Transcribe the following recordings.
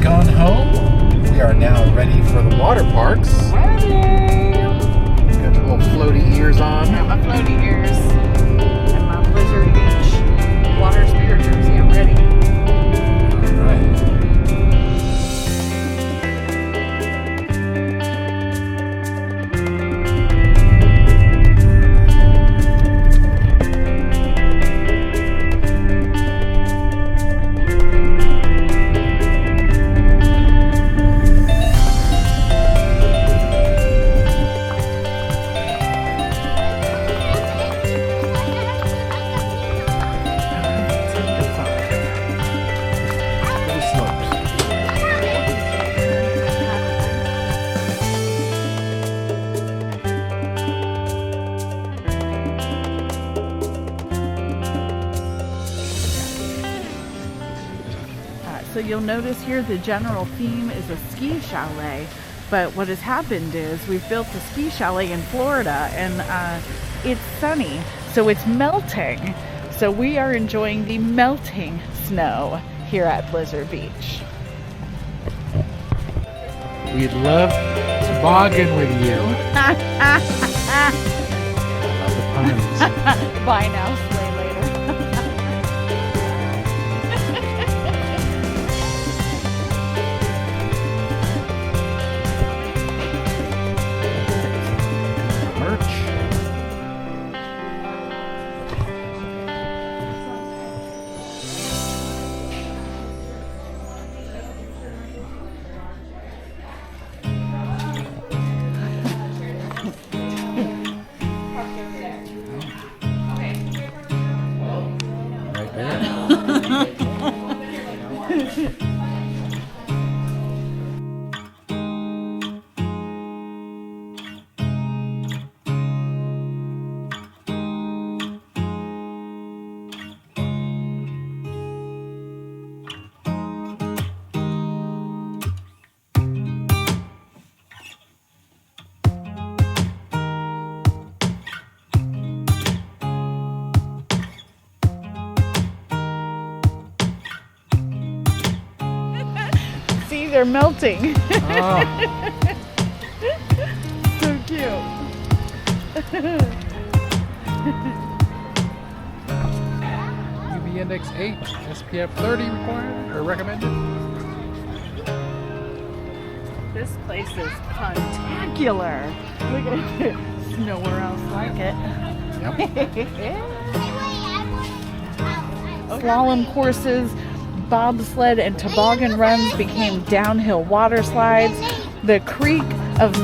Gone home. We are now ready for the water parks. Ready! Got your little floaty ears on. Got my floaty ears and my Blizzard Beach water spirit jersey. I'm ready. All right. So you'll notice here the general theme is a ski chalet, but what has happened is we've built a ski chalet in Florida and it's sunny, so it's melting. So we are enjoying the melting snow here at Blizzard Beach. We'd love to bargain with you. Love the puns. Buy now, slay later. Merch. Right there. See, they're melting. Oh. So cute. UV index 8, SPF 30 required or recommended. This place is spectacular. Look at it. There's nowhere else like it. Yep. Slalom courses, bobsled and toboggan runs became downhill water slides. The creek of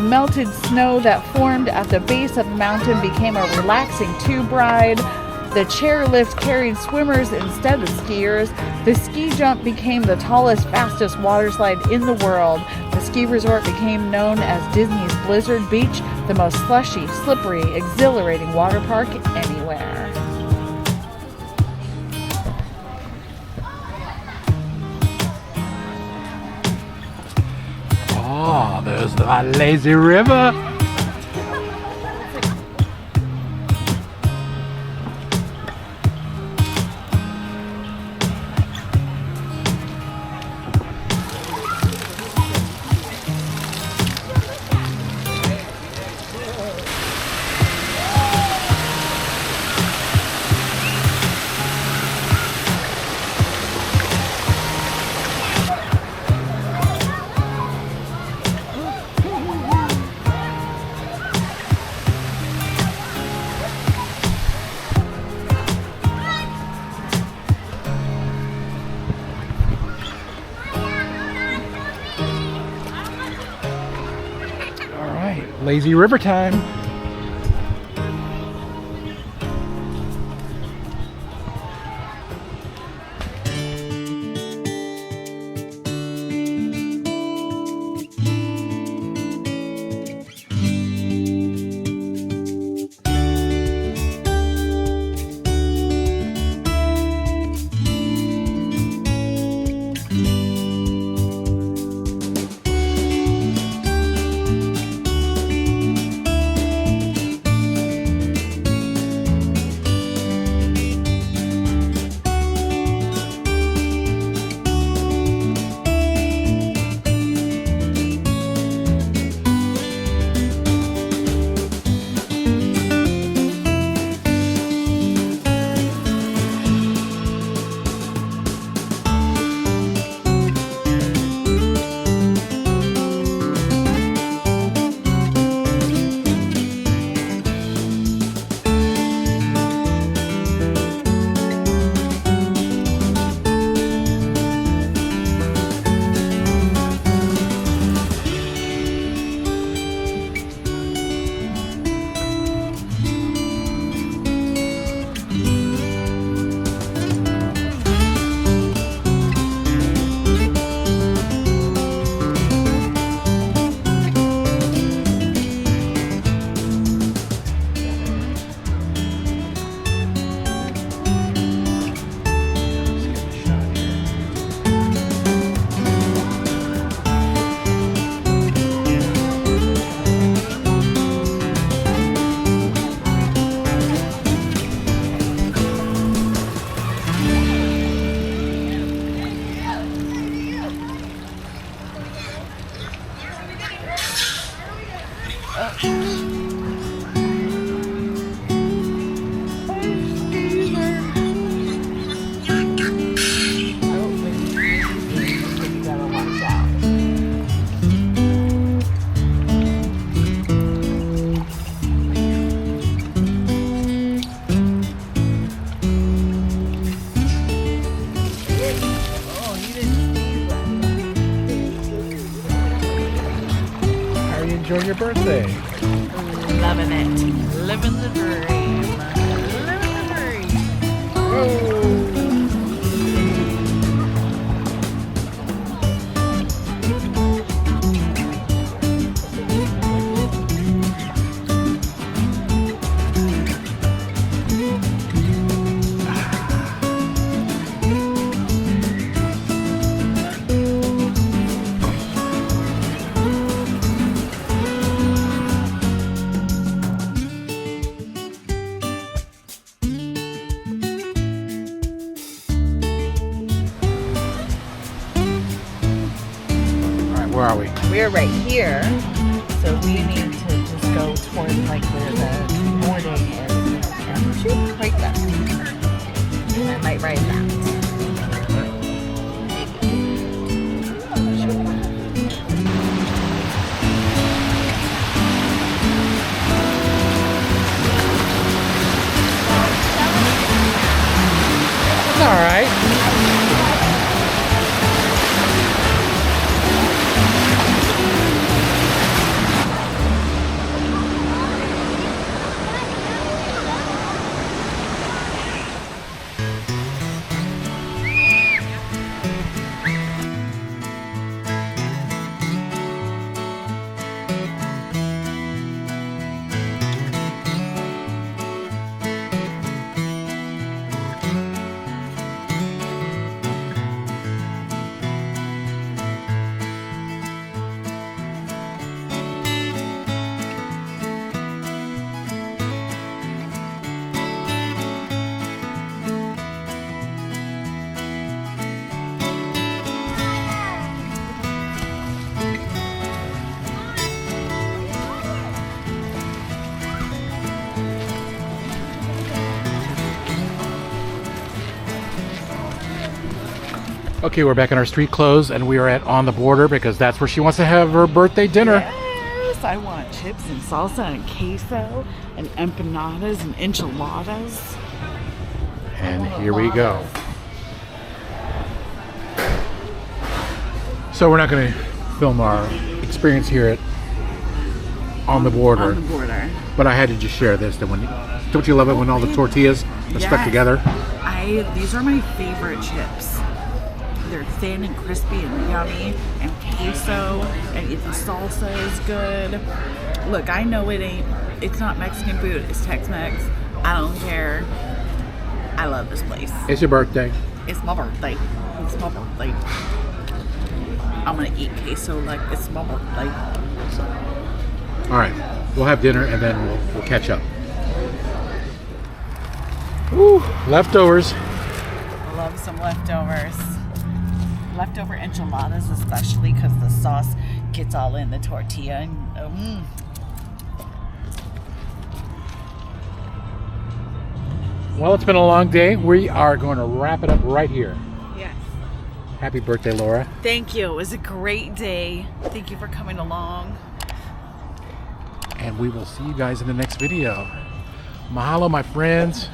melted snow that formed at the base of the mountain became a relaxing tube ride. The chairlift carried swimmers instead of skiers. The ski jump became the tallest, fastest water slide in the world. The ski resort became known as Disney's Blizzard Beach, the most slushy, slippery, exhilarating water park anywhere. Oh, there's the lazy river. Lazy river time. enjoying your birthday? Loving it. Living the dream. Living the dream. Oh. Where are we? We're right here, so we need to just go towards like where the boarding is, and shoot, right there. And I might ride that. It's all right. Okay, we're back in our street clothes and we are at On the Border because that's where she wants to have her birthday dinner. Yes, I want chips and salsa and queso and empanadas and enchiladas. And here we go. So we're not going to film our experience here at On the Border. On the border. But I had to just share this. That when don't you love it when all the tortillas are stuck together? These are my favorite chips. They're thin and crispy and yummy, and queso, and the salsa is good. Look, I know it's not Mexican food, it's Tex-Mex. I don't care. I love this place. It's your birthday. It's my birthday. It's my birthday. I'm gonna eat queso like it's my birthday. All right, we'll have dinner and then we'll catch up. Ooh, leftovers. Love some leftovers. Leftover enchiladas, especially because the sauce gets all in the tortilla. And, Well, it's been a long day. We are going to wrap it up right here. Yes. Happy birthday, Laura. Thank you. It was a great day. Thank you for coming along. And we will see you guys in the next video. Mahalo, my friends.